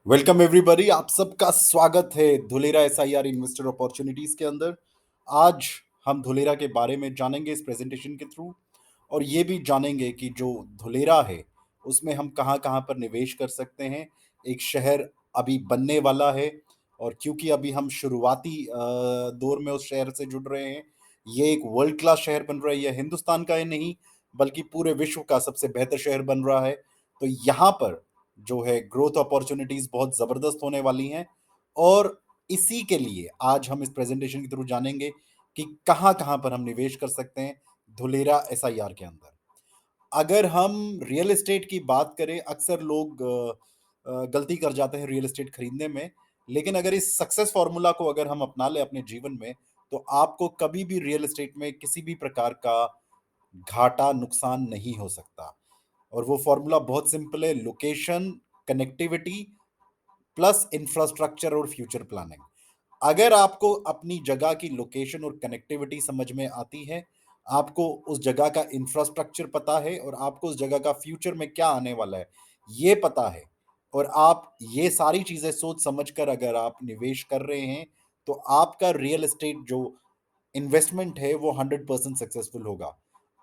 Welcome everybody, आप सबका स्वागत है धुलेरा एसआईआर इन्वेस्टर अपॉर्चुनिटीज के अंदर। आज हम धुलेरा के बारे में जानेंगे इस प्रेजेंटेशन के थ्रू, और ये भी जानेंगे कि जो धुलेरा है उसमें हम कहाँ कहाँ पर निवेश कर सकते हैं। एक शहर अभी बनने वाला है, और क्योंकि अभी हम शुरुआती दौर में उस शहर से जुड़ रहे हैं, ये एक वर्ल्ड क्लास शहर बन रहा है। यह हिंदुस्तान का ही नहीं बल्कि पूरे विश्व का सबसे बेहतर शहर बन रहा है। तो यहाँ पर जो है ग्रोथ अपॉर्चुनिटीज बहुत जबरदस्त होने वाली हैं, और इसी के लिए आज हम इस प्रेजेंटेशन के थ्रू जानेंगे कि कहां कहां पर हम निवेश कर सकते हैं धुलेरा एसआईआर के अंदर। अगर हम रियल एस्टेट की बात करें, अक्सर लोग गलती कर जाते हैं रियल एस्टेट खरीदने में। लेकिन अगर इस सक्सेस फॉर्मूला को अगर हम अपना ले अपने जीवन में, तो आपको कभी भी रियल एस्टेट में किसी भी प्रकार का घाटा नुकसान नहीं हो सकता। और वो फॉर्मूला बहुत सिंपल है: लोकेशन, कनेक्टिविटी प्लस इंफ्रास्ट्रक्चर और फ्यूचर प्लानिंग। अगर आपको अपनी जगह की लोकेशन और कनेक्टिविटी समझ में आती है, आपको उस जगह का इंफ्रास्ट्रक्चर पता है, और आपको उस जगह का फ्यूचर में क्या आने वाला है ये पता है, और आप ये सारी चीजें सोच समझकर अगर आप निवेश कर रहे हैं, तो आपका रियल एस्टेट जो इन्वेस्टमेंट है वो 100% सक्सेसफुल होगा।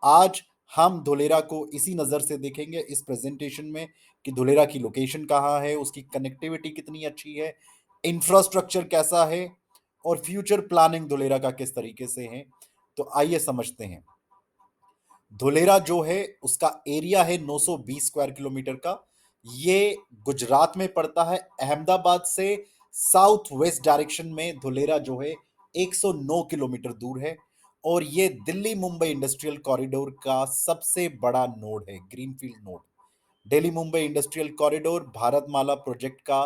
आज हम धुलेरा को इसी नज़र से देखेंगे इस प्रेजेंटेशन में कि धुलेरा की लोकेशन कहाँ है, उसकी कनेक्टिविटी कितनी अच्छी है, इंफ्रास्ट्रक्चर कैसा है, और फ्यूचर प्लानिंग धुलेरा का किस तरीके से है। तो आइए समझते हैं। धुलेरा जो है उसका एरिया है 920 स्क्वायर किलोमीटर का। ये गुजरात में पड़ता है। अहमदाबाद से साउथ वेस्ट डायरेक्शन में धुलेरा जो है 109 किलोमीटर दूर है, और ये दिल्ली मुंबई इंडस्ट्रियल कॉरिडोर का सबसे बड़ा नोड है, greenfield node. Delhi Mumbai industrial corridor Bharatmala project का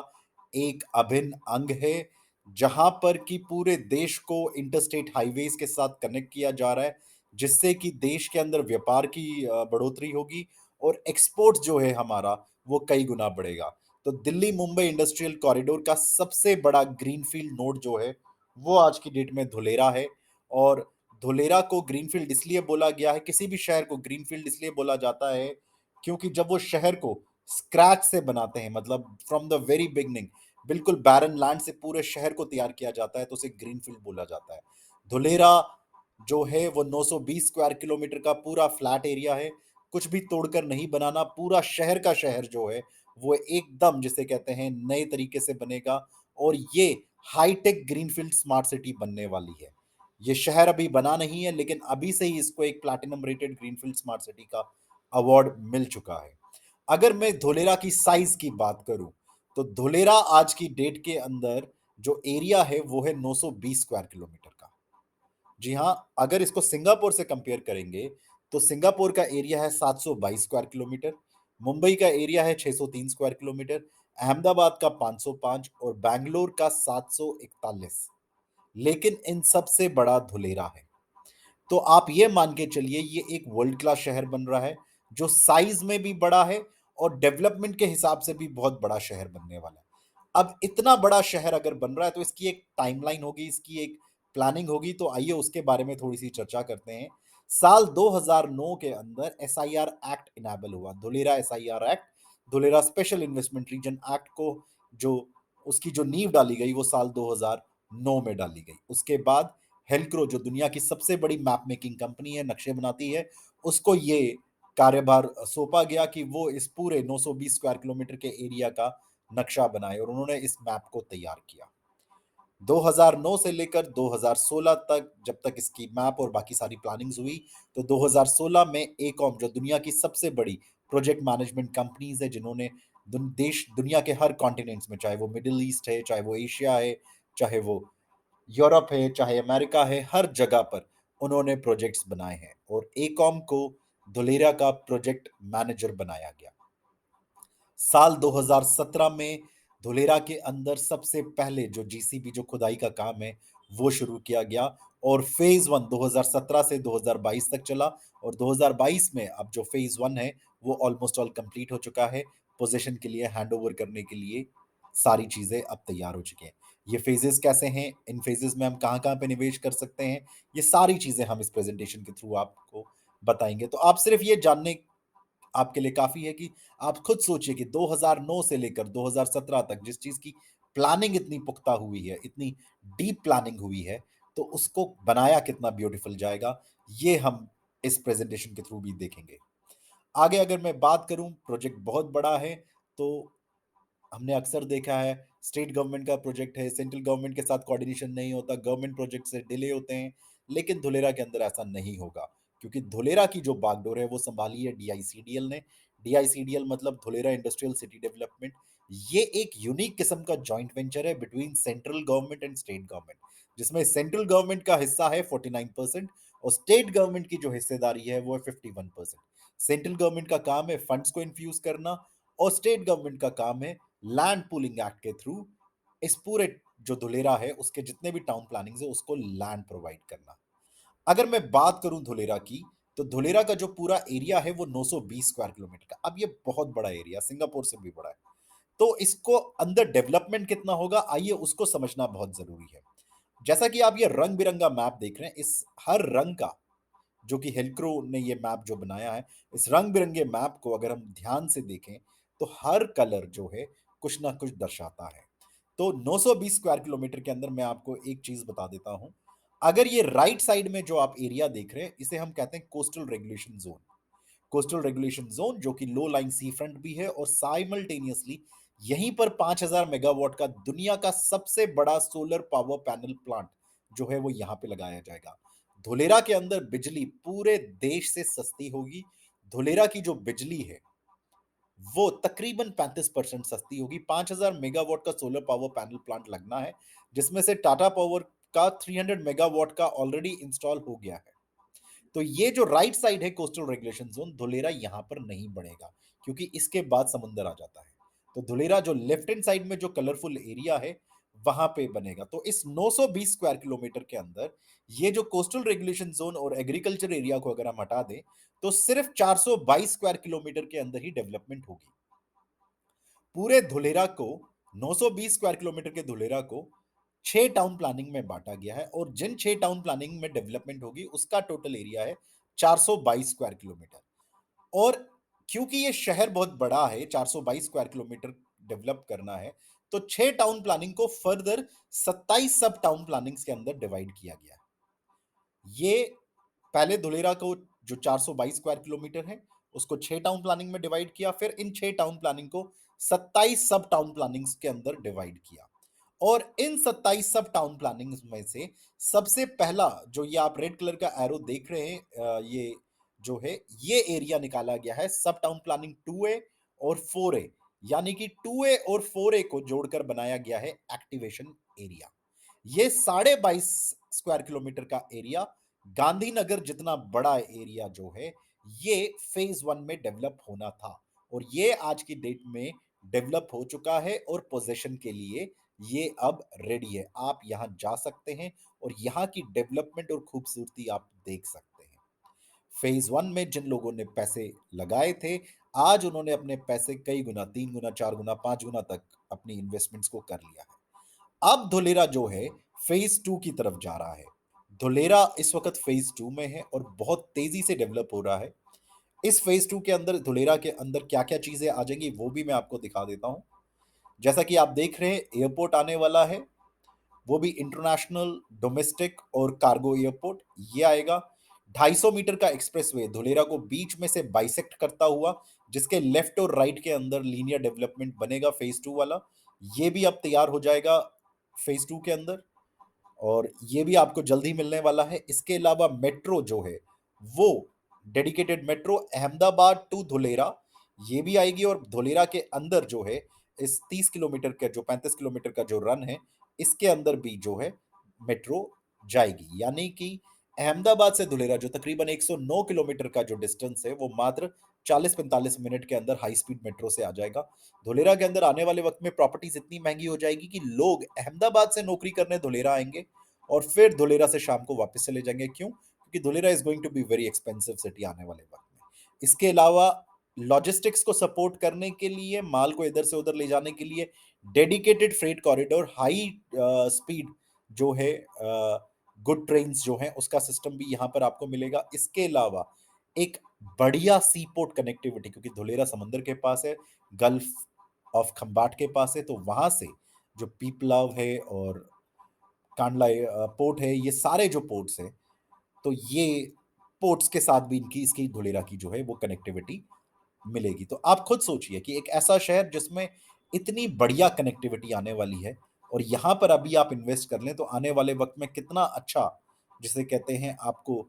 एक अभिन्न अंग है, जहां पर कि पूरे देश को इंटरस्टेट हाईवेज के साथ कनेक्ट किया जा रहा है, जिससे कि देश के अंदर व्यापार की बढ़ोतरी होगी, और एक्सपोर्ट जो है हमारा वो कई गुना बढ़ेगा। तो दिल्ली मुंबई इंडस्ट्रियल कॉरिडोर का सबसे बड़ा ग्रीनफील्ड नोड जो है वो आज की डेट में धुलेरा है। और धुलेरा को ग्रीनफील्ड इसलिए बोला गया है, किसी भी शहर को ग्रीनफील्ड इसलिए बोला जाता है क्योंकि जब वो शहर को स्क्रैच से बनाते हैं, मतलब फ्रॉम द वेरी बिगनिंग, बिल्कुल बैरन लैंड से पूरे शहर को तैयार किया जाता है, तो उसे ग्रीनफील्ड बोला जाता है। धुलेरा जो है वो 920 स्क्वायर किलोमीटर का पूरा फ्लैट एरिया है। कुछ भी तोड़कर नहीं बनाना, पूरा शहर का शहर जो है वो एकदम जिसे कहते हैं नए तरीके से बनेगा, और ये हाईटेक ग्रीनफील्ड स्मार्ट सिटी बनने वाली है। ये शहर अभी बना नहीं है, लेकिन अभी से ही इसको एक platinum rated greenfield smart city का अवार्ड मिल चुका है। अगर मैं धोलेरा की साइज की बात करूं, तो धोलेरा आज की डेट के अंदर जो एरिया है वो है 920 स्क्वायर किलोमीटर का। जी हाँ, अगर इसको सिंगापुर से कंपेयर करेंगे, तो सिंगापुर का एरिया है 722 स्क्वायर किलोमीटर, मुंबई का एरिया है 603 स्क्वायर किलोमीटर, अहमदाबाद का 505 और बैंगलोर का 741। लेकिन इन सबसे बड़ा धुलेरा है। तो आप ये मान के चलिए ये एक वर्ल्ड क्लास शहर बन रहा है, जो साइज में भी बड़ा है और डेवलपमेंट के हिसाब से भी बहुत बड़ा शहर बनने वाला है। अब इतना बड़ा शहर अगर बन रहा है, तो इसकी एक टाइमलाइन होगी, इसकी एक प्लानिंग होगी। तो आइए उसके बारे में थोड़ी सी चर्चा करते हैं। साल 2009 के अंदर एसआईआर एक्ट इनेबल हुआ, Dholera SIR act, Dholera special investment region act को जो उसकी जो नींव डाली गई वो साल 2009 में डाली गई। उसके बाद हेल्क्रो, जो दुनिया की सबसे बड़ी मैप मेकिंग कंपनी है, नक्शे बनाती है, उसको ये कार्यभार सौंपा गया कि वो इस पूरे 920 स्क्वायर किलोमीटर के एरिया का नक्शा बनाए, और उन्होंने इस मैप को तैयार किया। 2009 से लेकर 2016 तक, जब तक इसकी मैप और बाकी सारी प्लानिंग्स हुई, तो 2016 में एकॉम, जो दुनिया की सबसे बड़ी प्रोजेक्ट मैनेजमेंट कंपनीज है, जिन्होंने दुनिया के हर कॉन्टिनेंट्स में, चाहे वो मिडिल ईस्ट है, चाहे वो एशिया है, चाहे वो यूरोप है, चाहे अमेरिका है, हर जगह पर उन्होंने प्रोजेक्ट्स बनाए हैं, और एकॉम को धुलेरा का प्रोजेक्ट मैनेजर बनाया गया। साल 2017 में धुलेरा के अंदर सबसे पहले जो जीसीबी, जो खुदाई का काम है, वो शुरू किया गया, और फेज वन 2017 से 2022 तक चला, और 2022 में अब जो फेज वन है वो ऑलमोस्ट ऑल कंप्लीट हो चुका है। पोजीशन के लिए हैंड ओवर करने के लिए सारी चीजें अब तैयार हो चुकी हैं। ये फेजेस कैसे हैं, इन फेजेस में हम कहाँ कहाँ पे निवेश कर सकते हैं, ये सारी चीजें हम इस प्रेजेंटेशन के थ्रू आपको बताएंगे। तो आप सिर्फ ये जानने आपके लिए काफ़ी है कि आप खुद सोचिए कि 2009 से लेकर 2017 तक जिस चीज़ की प्लानिंग इतनी पुख्ता हुई है, इतनी डीप प्लानिंग हुई है, तो उसको बनाया कितना ब्यूटीफुल जाएगा, ये हम इस प्रेज़ेंटेशन के थ्रू भी देखेंगे। आगे अगर मैं बात करूँ, प्रोजेक्ट बहुत बड़ा है, तो हमने अक्सर देखा है स्टेट गवर्नमेंट का प्रोजेक्ट है, सेंट्रल गवर्नमेंट के साथ कोऑर्डिनेशन नहीं होता, गवर्नमेंट प्रोजेक्ट से डिले होते हैं, लेकिन धुलेरा के अंदर ऐसा नहीं होगा, क्योंकि धुलेरा की जो बागडोर है वो संभाली है डीआईसीडीएल ने। डीआईसीडीएल मतलब धुलेरा इंडस्ट्रियल सिटी डेवलपमेंट। ये एक यूनिक किस्म का जॉइंट वेंचर है between central government and state government, जिसमें सेंट्रल गवर्नमेंट का हिस्सा है 49% और स्टेट गवर्नमेंट की जो हिस्सेदारी है वो है 51%। सेंट्रल गवर्नमेंट का काम है फंड्स को इन्फ्यूज करना और स्टेट गवर्नमेंट का काम है लैंड पूलिंग एक्ट के थ्रू इस पूरे जो धुलेरा है उसके जितने भी टाउन प्लानिंग है उसको लैंड प्रोवाइड करना। अगर मैं बात करूं धुलेरा की, तो धुलेरा का जो पूरा एरिया है वो 920 स्क्वायर किलोमीटर का। अब ये बहुत बड़ा एरिया, सिंगापुर से भी बड़ा है। तो इसको अंदर डेवलपमेंट कितना होगा, आइए उसको समझना बहुत जरूरी है। जैसा कि आप ये रंग बिरंगा मैप देख रहे हैं, इस हर रंग का जो कि हेल्क्रो ने ये मैप जो बनाया है, इस रंग बिरंगे मैप को अगर हम ध्यान से देखें तो हर कलर जो है कुछ ना कुछ दर्शाता है। तो 920 स्क्वायर किलोमीटर के अंदर मैं आपको एक चीज बता देता हूं। अगर ये राइट साइड में जो आप एरिया देख रहे हैं, इसे हम कहते हैं coastal regulation zone. Coastal regulation zone जो कि लो लाइन सी फ्रंट भी है, और साइमल्टेनियसली यहीं पर 5000 मेगावाट का दुनिया का सबसे बड़ा सोलर पावर पैनल प्लांट जो है वो यहां पे लगाया जाएगा। धुलेरा के अंदर बिजली पूरे देश से सस्ती होगी। धुलेरा की जो बिजली है वो तकरीबन 35% सस्ती होगी। 5000 मेगावाट का सोलर पावर पैनल प्लांट लगना है, जिसमें से टाटा पावर का 300 मेगावाट का ऑलरेडी इंस्टॉल हो गया है। तो ये जो राइट साइड है कोस्टल रेगुलेशन जोन, धुलेरा यहां पर नहीं बढ़ेगा, क्योंकि इसके बाद समुंदर आ जाता है। तो धुलेरा जो लेफ्ट हैंड साइड में जो कलरफुल एरिया है वहां पे बनेगा। तो इस 920 स्क्वायर किलोमीटर के अंदर ये जो कोस्टल रेगुलेशन जोन और एग्रीकल्चर एरिया को अगर हम हटा दें, तो सिर्फ 422 स्क्वायर किलोमीटर के अंदर ही डेवलपमेंट होगी। पूरे धुलेरा को, 920 स्क्वायर किलोमीटर के धुलेरा को 6 टाउन प्लानिंग में बांटा गया है, और जिन 6 टाउन प्लानिंग में डेवलपमेंट होगी उसका टोटल एरिया है 422 स्क्वायर किलोमीटर। और क्योंकि ये शहर बहुत बड़ा है, 422 स्क्वायर किलोमीटर डेवलप करना है, तो 6 टाउन प्लानिंग को फर्दर 27 सब टाउन प्लानिंग्स के अंदर डिवाइड किया गया है। ये पहले धुलेरा को जो 422 स्क्वायर किलोमीटर है उसको 6 टाउन प्लानिंग में डिवाइड किया, फिर इन 6 टाउन प्लानिंग को 27 सब टाउन प्लानिंग्स के अंदर डिवाइड किया। और इन 27 सब टाउन प्लानिंग्स में से सबसे पहला जो ये आप रेड कलर का एरो देख रहे हैं, ये जो है ये एरिया निकाला गया है सब टाउन प्लानिंग 2A और 4A, यानी कि 2A और 4A को जोड़कर बनाया गया है एक्टिवेशन एरिया। ये 22.5 स्क्वायर किलोमीटर का एरिया, गांधीनगर जितना बड़ा एरिया जो है, ये फेज 1 में डेवलप होना था, और ये आज की डेट में डेवलप हो चुका है और पोजेशन के लिए ये अब रेडी है। आप यहां जा सकते हैं और यहां की डेवलपमेंट और खूबसूरती आप देख सकते हैं। फेज 1 में जिन लोगों ने पैसे लगाए थे, आज उन्होंने अपने पैसे कई गुना, 3 गुना, 4 गुना, 5 गुना तक अपनी इन्वेस्टमेंट्स को कर लिया है। अब धुलेरा जो है फेज 2 की तरफ जा रहा है। धुलेरा इस वक्त फेज 2 में है और बहुत तेजी से डेवलप हो रहा है। इस फेज 2 के अंदर धुलेरा के अंदर क्या क्या चीजें आ जाएंगी वो भी मैं आपको दिखा देता हूं। जैसा कि आप देख रहे हैं, एयरपोर्ट आने वाला है, वो भी इंटरनेशनल, डोमेस्टिक और कार्गो एयरपोर्ट ये आएगा। 250 मीटर का एक्सप्रेसवे धुलेरा को बीच में से बाइसेक्ट करता हुआ, जिसके लेफ्ट और राइट के अंदर लीनियर डेवलपमेंट बनेगा फेज 2 वाला, ये भी अब तैयार हो जाएगा फेज 2 के अंदर, और ये भी आपको जल्द ही मिलने वाला है। इसके अलावा मेट्रो जो है वो dedicated metro Ahmedabad to Dholera ये भी आएगी, और धुलेरा के अंदर जो है इस 30 किलोमीटर का जो 35 किलोमीटर का जो रन है, इसके अंदर भी जो है मेट्रो जाएगी। यानी कि अहमदाबाद से धुलेरा जो तकरीबन 109 किलोमीटर का जो डिस्टेंस है वो मात्र 40-45 मिनट के अंदर हाई स्पीड मेट्रो से आ जाएगा। धुलेरा के अंदर आने वाले वक्त में प्रॉपर्टीज इतनी महंगी हो जाएगी कि लोग अहमदाबाद से नौकरी करने धुलेरा आएंगे और फिर धुलेरा से शाम को वापस चले जाएंगे। क्यों? क्योंकि Dholera is going to be very expensive city आने वाले वक्त में। इसके अलावा लॉजिस्टिक्स को सपोर्ट करने के लिए, माल को इधर से उधर ले जाने के लिए dedicated freight corridor, high speed जो है गुड ट्रेन्स जो हैं उसका सिस्टम भी यहाँ पर आपको मिलेगा। इसके अलावा एक बढ़िया सी पोर्ट कनेक्टिविटी, क्योंकि धुलेरा समंदर के पास है, गल्फ ऑफ खंबाट के पास है, तो वहाँ से जो पीपलाव है और कांडला पोर्ट है, ये सारे जो पोर्ट्स हैं, तो ये पोर्ट्स के साथ भी इनकी इसकी धुलेरा की जो है वो कनेक्टिविटी मिलेगी। तो आप खुद सोचिए कि एक ऐसा शहर जिसमें इतनी बढ़िया कनेक्टिविटी आने वाली है और यहाँ पर अभी आप इन्वेस्ट कर लें तो आने वाले वक़्त में कितना अच्छा, जिसे कहते हैं, आपको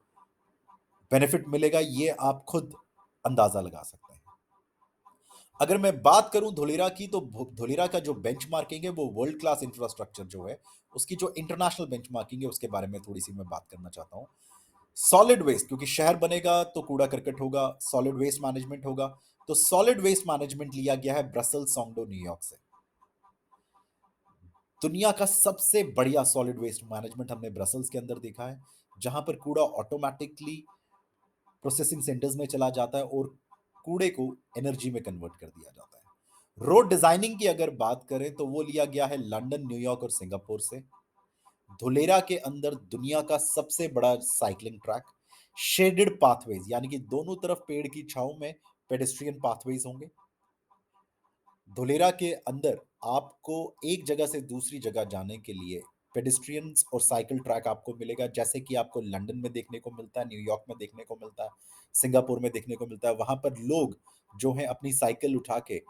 बेनिफिट मिलेगा, ये आप खुद अंदाज़ा लगा सकते हैं। अगर मैं बात करूँ धुलेरा की, तो धुलेरा का जो बेंचमार्किंग है वो वर्ल्ड क्लास इंफ्रास्ट्रक्चर जो है, उसकी जो इंटरनेशनल बेंचमार्किंग है उसके बारे में थोड़ी-सी मैं बात करना चाहता हूँ। सॉलिड वेस्ट, क्योंकि शहर बनेगा तो कूड़ा करकट होगा, सॉलिड वेस्ट मैनेजमेंट होगा, तो सॉलिड वेस्ट मैनेजमेंट लिया गया है ब्रसेल्स सोंगडो न्यूयॉर्क से। दुनिया का सबसे बढ़िया सॉलिड वेस्ट मैनेजमेंट हमने ब्रसेल्स के अंदर देखा है, जहां पर कूड़ा ऑटोमेटिकली प्रोसेसिंग सेंटर्स में चला जाता है और कूड़े को एनर्जी में कन्वर्ट कर दिया जाता है। रोड डिजाइनिंग की अगर बात करें तो वो लिया गया है लंदन, न्यूयॉर्क और सिंगापुर से। धुलेरा के अंदर दुनिया का सबसे बड़ा साइकिलिंग ट्रैक, शेडेड पाथवेज, यानी कि दोनों तरफ पेड़ की छांव में पेडेस्ट्रियन पाथवेज होंगे। धुलेरा के अंदर आपको एक जगह से दूसरी जगह जाने के लिए पेडेस्ट्रियंस और साइकिल ट्रैक आपको मिलेगा, जैसे कि आपको लंदन में देखने को मिलता है, न्यूयॉर्क में देखने को मिलता है, सिंगापुर में देखने को मिलता है। वहां पर लोग जो हैं अपनी साइकिल उठा के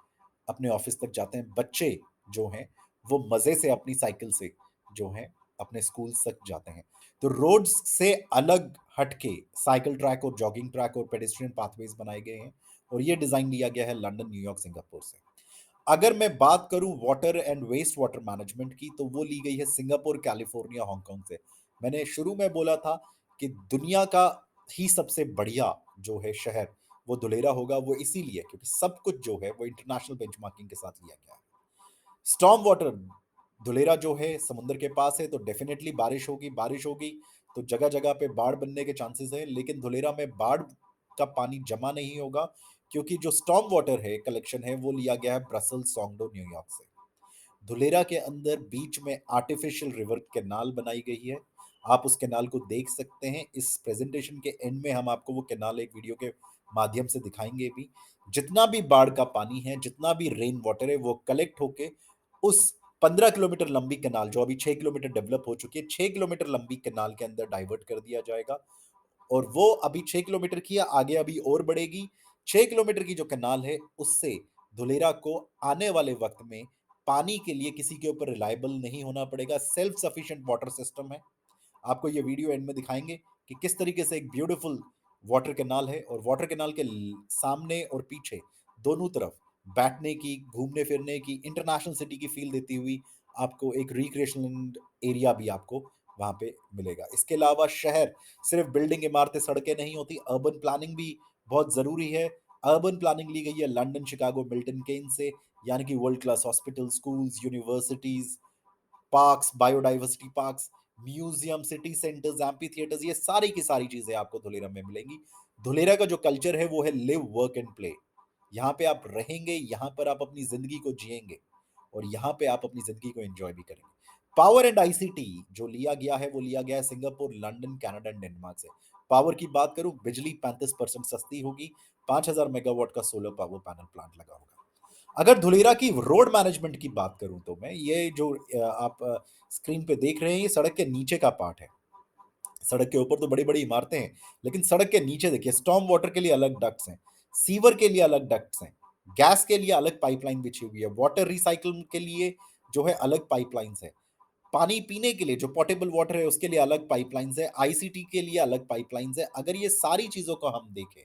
अपने ऑफिस तक जाते हैं, बच्चे जो हैं वो मजे से अपनी साइकिल से जो है अपने स्कूल तक जाते हैं। तो रोड्स से अलग हटके साइकिल ट्रैक और जॉगिंग ट्रैक और पेडेस्ट्रियन पाथवेज बनाए गए हैं, और ये डिजाइन लिया गया है लंदन, न्यूयॉर्क, सिंगापुर से। अगर मैं बात करूं water and waste water management की, तो वो ली गई है सिंगापुर, कैलिफोर्निया, हांगकांग से। मैंने शुरू में बोला था कि दुनिया का ही सबसे बढ़िया जो है शहर वो धुलेरा होगा, वो इसीलिए क्योंकि सब कुछ जो है वो इंटरनेशनल बेंचमार्किंग के साथ लिया गया है। स्टॉर्म वाटर, धुलेरा जो है समुद्र के पास है, तो डेफिनेटली बारिश होगी तो जगह जगह पे बाढ़ बनने के चांसेस है, लेकिन धुलेरा में बाढ़ का पानी जमा नहीं होगा, क्योंकि जो स्टॉर्म वाटर है कलेक्शन है वो लिया गया है ब्रसल्स, सोंगडो, न्यूयॉर्क से। धुलेरा के अंदर बीच में आर्टिफिशियल रिवर कैनाल बनाई गई है। आप उस कैनाल को देख सकते हैं। इस प्रेजेंटेशन के एंड में हम आपको वो कैनाल एक वीडियो के माध्यम से दिखाएंगे भी। जितना भी बाढ़ का पानी है, जितना भी रेन वाटर है, वो कलेक्ट होके उस 15 किलोमीटर लंबी कैनाल, जो अभी 6 किलोमीटर डेवलप हो चुकी है, 6 किलोमीटर लंबी कैनाल के अंदर डाइवर्ट कर दिया जाएगा। और वो अभी 6 किलोमीटर की है, आगे अभी और बढ़ेगी। 6 किलोमीटर की जो कैनाल है उससे धुलेरा को आने वाले वक्त में पानी के लिए किसी के ऊपर रिलायबल नहीं होना पड़ेगा। सेल्फ सफिशिएंट वाटर सिस्टम है। आपको ये वीडियो एंड में दिखाएंगे कि किस तरीके से एक ब्यूटीफुल वाटर कैनाल है, और वाटर कैनाल के सामने और पीछे दोनों तरफ बैठने की, घूमने फिरने की, इंटरनेशनल सिटी की फील देती हुई आपको एक रिक्रिएशनल एरिया भी आपको वहां पे मिलेगा। इसके अलावा शहर सिर्फ बिल्डिंग, इमारतें, सड़कें नहीं होती, अर्बन प्लानिंग भी बहुत जरूरी है। अर्बन प्लानिंग ली गई है लंदन, शिकागो, मिल्टन केन से, यानी कि world class hospital, schools, universities, parks, biodiversity parks, museum, city centres, amphi theatres, ये सारी की सारी चीजें आपको धुलेरा में मिलेंगी। धुलेरा का जो कल्चर है वो है लिव, वर्क एंड प्ले। यहाँ पे आप रहेंगे, यहाँ पर आप अपनी जिंदगी को जिएंगे, और यहाँ पे आप अपनी जिंदगी को एंजॉय भी करेंगे। पावर एंड आईसीटी जो लिया गया है वो लिया गया है Singapore, London, Canada and Denmark से। पावर की बात करूं, बिजली 35% सस्ती होगी। 5000 मेगावाट का सोलर पावर पैनल प्लांट लगा होगा। अगर धुलेरा की रोड मैनेजमेंट की बात करूं तो मैं, ये जो आप स्क्रीन पे देख रहे हैं, ये सड़क के नीचे का पार्ट है। सड़क के ऊपर तो बड़ी बड़ी इमारतें हैं, लेकिन सड़क के नीचे देखिए, स्टॉर्म वाटर के लिए अलग डक्ट्स हैं, सीवर के लिए अलग डक्ट्स हैं, गैस के लिए अलग पाइपलाइन बिछी हुई है, वाटर रिसाइकल के लिए जो है अलग पाइपलाइंस है, पानी पीने के लिए जो पोर्टेबल वाटर है उसके लिए अलग पाइपलाइंस है, आईसीटी के लिए अलग पाइपलाइंस है। अगर ये सारी चीजों को हम देखें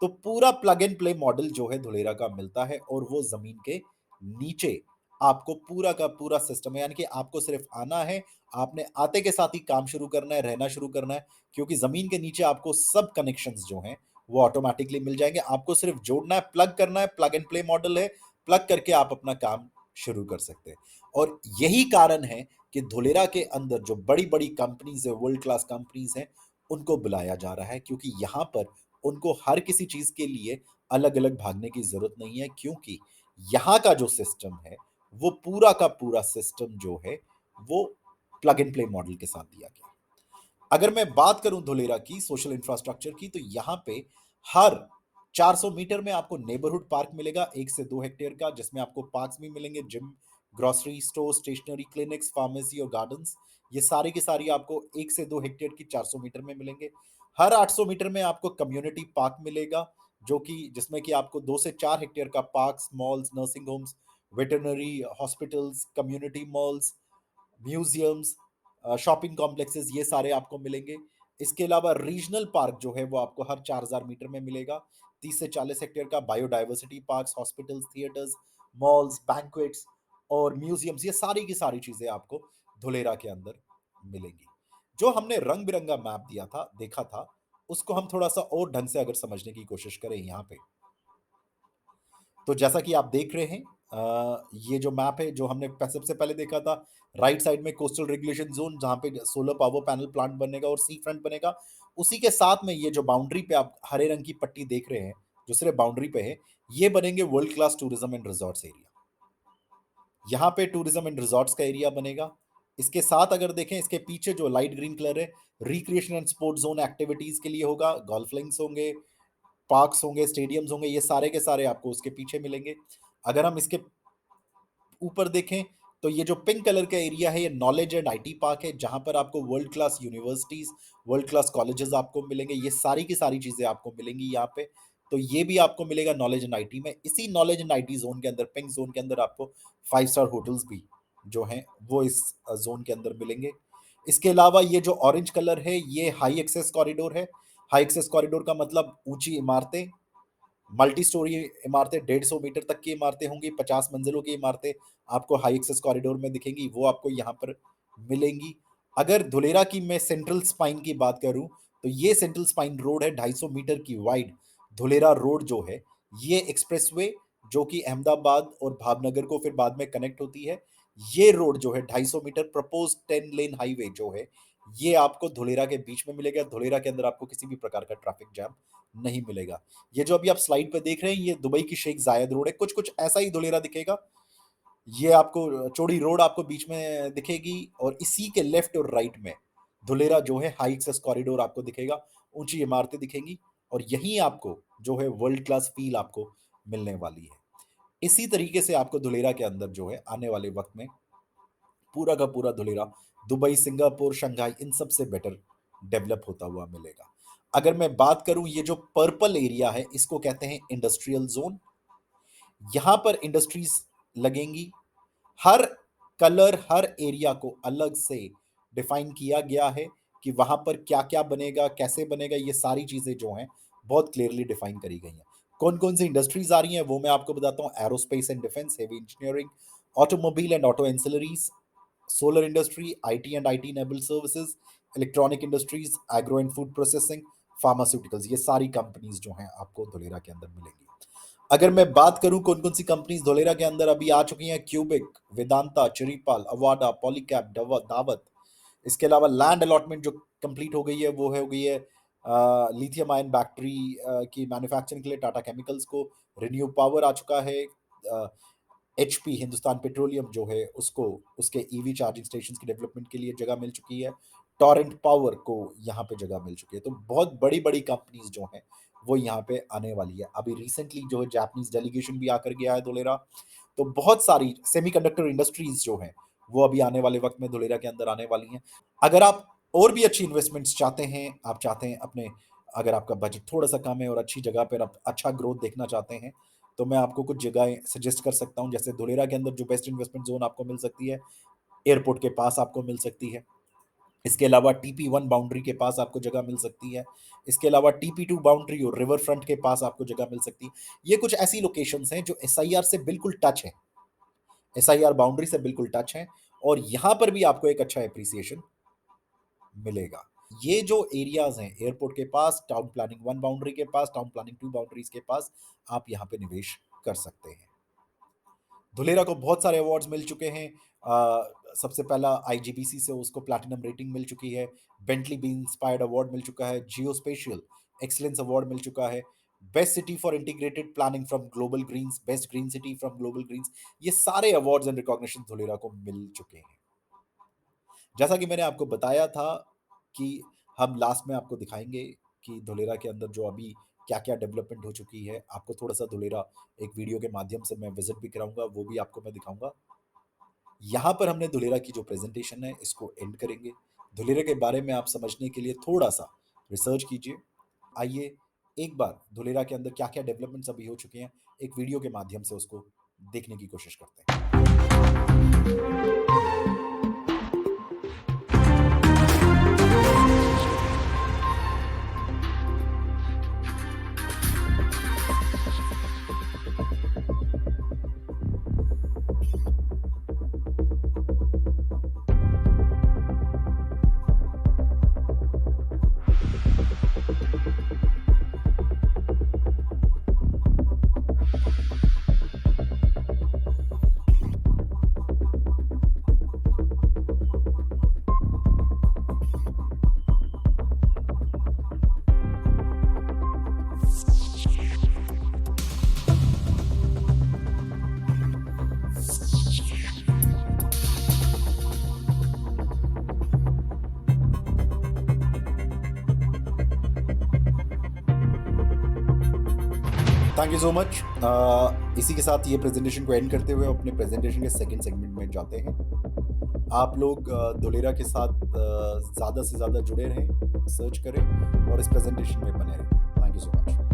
तो पूरा प्लग एंड प्ले मॉडल जो है धुलेरा का मिलता है, और वो जमीन के नीचे आपको पूरा का पूरा सिस्टम है, यानी कि आपको सिर्फ आना है, आपने आते के साथ ही काम शुरू करना है, रहना शुरू करना है, क्योंकि जमीन के नीचे आपको सब कनेक्शंस जो हैं वो ऑटोमेटिकली मिल जाएंगे। आपको सिर्फ जोड़ना है, प्लग करना है, प्लग एंड प्ले मॉडल है, प्लग करके आप अपना काम शुरू कर सकते हैं। और यही कारण है कि धुलेरा के अंदर जो बड़ी बड़ी कंपनीज है, वर्ल्ड क्लास कंपनीज हैं, उनको बुलाया जा रहा है, क्योंकि यहां पर उनको हर किसी चीज के लिए अलग अलग भागने की जरूरत नहीं है, क्योंकि यहाँ का जो सिस्टम है वो पूरा का पूरा सिस्टम जो है वो प्लग एंड प्ले मॉडल के साथ दिया गया। अगर मैं बात करूं धुलेरा की सोशल इंफ्रास्ट्रक्चर की, तो यहाँ पे हर 400 मीटर में आपको नेबरहुड पार्क मिलेगा 1 से 2 हेक्टेयर का, जिसमें आपको पार्क्स भी मिलेंगे, gym, grocery store, stationery, clinics, pharmacy और गार्डन्स। ये सारी की सारी आपको 1 से 2 हेक्टेयर की 400 मीटर में मिलेंगे। हर 800 मीटर में आपको कम्युनिटी पार्क मिलेगा, जो कि जिसमें कि आपको 2 से 4 हेक्टेयर का parks, malls, nursing homes, veterinary hospitals, community malls, museums, shopping complexes, ये सारे आपको मिलेंगे। इसके अलावा रीजनल पार्क जो है वो आपको हर 4000 मीटर में मिलेगा। 30 से 40 हेक्टेयर का biodiversity parks, hospitals, theatres, malls, banquets और म्यूजियम्स, ये सारी की सारी चीजें आपको धुलेरा के अंदर मिलेंगी। जो हमने रंग बिरंगा मैप दिया था, देखा था, उसको हम थोड़ा सा और ढंग से अगर समझने की कोशिश करें यहाँ पे, तो जैसा कि आप देख रहे हैं, ये जो मैप है जो हमने सबसे पहले देखा था, राइट साइड में कोस्टल रेगुलेशन जोन जहां पे सोलर पावर पैनल प्लांट बनेगा और सी फ्रंट बनेगा। उसी के साथ में ये जो बाउंड्री पे आप हरे रंग की पट्टी देख रहे हैं, जो सिर्फ बाउंड्री पे है, ये बनेंगे world class tourism and resorts area. यहाँ पे टूरिज्म एंड रिजॉर्ट्स का एरिया बनेगा। इसके साथ अगर देखें, इसके पीछे जो लाइट ग्रीन कलर है, recreation and sports zone activities के लिए होगा, गोल्फ लिंक्स होंगे, पार्क्स होंगे, स्टेडियम्स होंगे, ये सारे के सारे आपको उसके पीछे मिलेंगे। अगर हम इसके ऊपर देखें, तो ये जो पिंक कलर का एरिया है, ये नॉलेज एंड आईटी पार्क है, जहां पर आपको world class universities, world class colleges आपको मिलेंगे। ये सारी की सारी चीजें आपको मिलेंगी यहाँ पे। तो ये भी आपको मिलेगा नॉलेज एंड आईटी में। इसी नॉलेज एंड आईटी जोन के अंदर, पिंक जोन के अंदर, आपको 5 स्टार होटल्स भी जो हैं वो इस जोन के अंदर मिलेंगे। इसके अलावा ये जो ऑरेंज कलर है, ये हाई एक्सेस कॉरिडोर है। हाई एक्सेस कॉरिडोर का मतलब ऊंची इमारतें, मल्टी स्टोरी इमारतें, 150 मीटर तक की इमारतें होंगी, 50 मंजिलों की इमारतें आपको हाई एक्सेस कॉरिडोर में दिखेंगी, वो आपको यहाँ पर मिलेंगी। अगर धुलेरा की मैं सेंट्रल स्पाइन की बात करूं, तो ये सेंट्रल स्पाइन रोड है 250 मीटर की वाइड। धुलेरा रोड जो है, ये एक्सप्रेसवे जो कि अहमदाबाद और भावनगर को फिर बाद में कनेक्ट होती है, ये रोड जो है 250 मीटर प्रपोज 10 लेन हाईवे जो है, ये आपको धुलेरा के बीच में मिलेगा। धुलेरा के अंदर आपको किसी भी प्रकार का ट्रैफिक जैम नहीं मिलेगा। ये जो अभी आप स्लाइड पे देख रहे हैं, ये दुबई की शेख जायद रोड है, कुछ कुछ ऐसा ही धुलेरा दिखेगा। ये आपको चौड़ी रोड आपको बीच में दिखेगी, और इसी के लेफ्ट और राइट में धुलेरा जो है हाई एक्सेस कॉरिडोर आपको दिखेगा, ऊंची इमारतें दिखेंगी, और यहीं आपको जो है वर्ल्ड क्लास फील आपको मिलने वाली है। इसी तरीके से आपको धुलेरा के अंदर जो है आने वाले वक्त में पूरा का पूरा धुलेरा दुबई, सिंगापुर, शंघाई, इन सब से बेटर डेवलप होता हुआ मिलेगा। अगर मैं बात करूं, ये जो पर्पल एरिया है, इसको कहते हैं इंडस्ट्रियल जोन। यहां पर इंडस्ट्रीज लगेंगी। हर कलर, हर एरिया को अलग से डिफाइन किया गया है कि वहां पर क्या क्या बनेगा, कैसे बनेगा, ये सारी चीजें जो हैं बहुत क्लियरली डिफाइन करी गई हैं। कौन कौन सी इंडस्ट्रीज आ रही हैं वो मैं आपको बताता हूं। Aerospace and defence, heavy engineering, automobile and auto ancillaries, solar industry, IT and IT enabled services, electronic industries, agro and food processing, pharmaceuticals, ये सारी कंपनीज जो हैं आपको धुलेरा के अंदर मिलेंगी। अगर मैं बात करूं कौन कौन सी कंपनीज धोलेरा के अंदर अभी आ चुकी हैं, क्यूबिक, वेदांता, चिरीपाल, अवाडा, पॉलीकैब, दावत। इसके अलावा लैंड अलॉटमेंट जो कंप्लीट हो गई है, वो है हो गई है लिथियम आयन बैटरी की मैन्युफैक्चरिंग के लिए टाटा केमिकल्स को। रिन्यू पावर आ चुका है। एचपी, हिंदुस्तान पेट्रोलियम जो है, उसको उसके ईवी चार्जिंग स्टेशन की डेवलपमेंट के लिए जगह मिल चुकी है। टॉरेंट पावर को यहाँ पे जगह मिल चुकी है। तो बहुत बड़ी बड़ी कंपनीज जो हैं वो यहाँ पे आने वाली है। अभी रिसेंटली जो है जापानीज डेलीगेशन भी आकर गया है धुलेरा। तो बहुत सारी सेमीकंडक्टर इंडस्ट्रीज जो हैं वो अभी आने वाले वक्त में धुलेरा के अंदर आने वाली हैं। अगर आप और भी अच्छी इन्वेस्टमेंट्स चाहते हैं, आप चाहते हैं अपने, अगर आपका बजट थोड़ा सा कम है और अच्छी जगह पर आप अच्छा ग्रोथ देखना चाहते हैं, तो मैं आपको कुछ जगहें सजेस्ट कर सकता हूं। जैसे धुलेरा के अंदर जो बेस्ट इन्वेस्टमेंट जोन आपको मिल सकती है, एयरपोर्ट के पास आपको मिल सकती है। इसके अलावा TP1 बाउंड्री के पास आपको जगह मिल सकती है। इसके अलावा TP2 बाउंड्री और रिवर फ्रंट के पास आपको जगह मिल सकती है। ये कुछ ऐसी लोकेशंस हैं जो SIR से बिल्कुल टच है, SIR बाउंड्री से बिल्कुल टच है, और यहां पर भी आपको एक अच्छा एप्रिसिएशन मिलेगा। ये जो एरियाज हैं एयरपोर्ट के पास, टाउन प्लानिंग 1 बाउंड्री के पास, टाउन प्लानिंग 2 बाउंड्रीज के पास, आप यहाँ पे निवेश कर सकते हैं। धुलेरा को बहुत सारे अवार्ड्स मिल चुके हैं। सबसे पहला आईजीबीसी से उसको प्लैटिनम रेटिंग मिल चुकी है। बेंटली बी इंस्पायर्ड अवार्ड मिल चुका है। जियो स्पेशियल एक्सीलेंस अवार्ड मिल चुका है। Best city for integrated planning from global greens, best green city from global greens, ये सारे अवार्ड्स एंड रिकॉग्निशन धुलेरा को मिल चुके हैं। जैसा कि मैंने आपको बताया था कि हम लास्ट में आपको दिखाएंगे कि धुलेरा के अंदर जो अभी क्या-क्या डेवलपमेंट हो चुकी है। आपको थोड़ा-सा धुलेरा एक वीडियो के माध्यम से मैं विज़िट भी कराऊँगा, वो भी आपको मैं दिखाऊँगा। यहाँ पर हमने धुलेरा की जो प्रेज़ेंटेशन है, इसको एंड करेंगे। धुलेरा के बारे में आप समझने के लिए थोड़ा-सा रिसर्च कीजिए। आइए, एक बार धुलेरा के अंदर क्या-क्या डेवलपमेंट्स अभी हो चुके हैं, एक वीडियो के माध्यम से उसको देखने की कोशिश करते हैं। Thank you so much. इसी के साथ ये प्रेज़ेंटेशन को एंड करते हुए अपने प्रेज़ेंटेशन के सेकंड सेगमेंट में जाते हैं। आप लोग धुलेरा के साथ ज़्यादा से ज़्यादा जुड़े रहें, सर्च करें और इस प्रेज़ेंटेशन में बने रहें। Thank you so much.